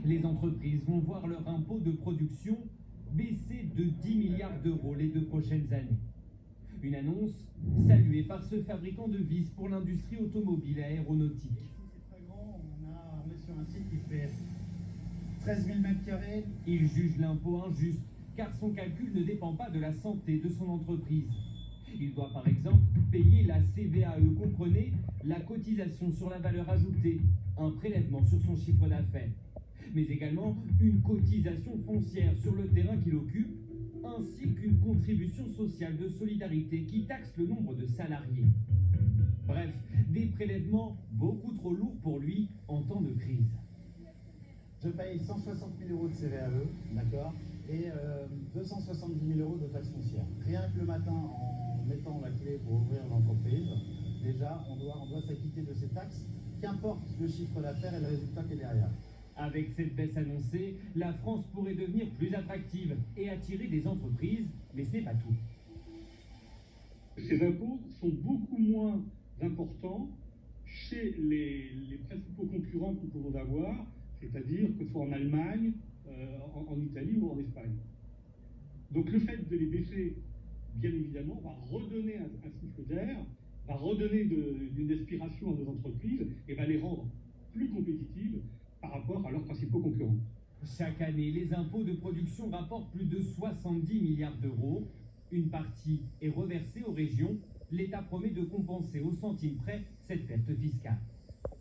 Les entreprises vont voir leur impôt de production baisser de 10 milliards d'euros les 2 prochaines années. Une annonce saluée par ce fabricant de vis pour l'industrie automobile et aéronautique. C'est très grand, on est sur un site qui fait 13 000 m². Il juge l'impôt injuste car son calcul ne dépend pas de la santé de son entreprise. Il doit par exemple payer la CVAE, comprenez la cotisation sur la valeur ajoutée, un prélèvement sur son chiffre d'affaires, mais également une cotisation foncière sur le terrain qu'il occupe, ainsi qu'une contribution sociale de solidarité qui taxe le nombre de salariés. Bref, des prélèvements beaucoup trop lourds pour lui en temps de crise. Je paye 160 000 euros de CVAE, d'accord, et 270 000 euros de taxes foncières. Rien que le matin, en mettant la clé pour ouvrir l'entreprise, déjà, on doit s'acquitter de ces taxes, qu'importe le chiffre d'affaires et le résultat qui est derrière. Avec cette baisse annoncée, la France pourrait devenir plus attractive et attirer des entreprises, mais ce n'est pas tout. Ces impôts sont beaucoup moins importants chez les principaux concurrents que nous pouvons avoir, c'est-à-dire que ce soit en Allemagne, en Italie ou en Espagne. Donc le fait de les baisser, bien évidemment, va redonner un souffle d'air, va redonner une aspiration à nos entreprises et va les rendre plus compétitives par rapport à leurs principaux concurrents. Chaque année, les impôts de production rapportent plus de 70 milliards d'euros. Une partie est reversée aux régions. L'État promet de compenser au centime près cette perte fiscale.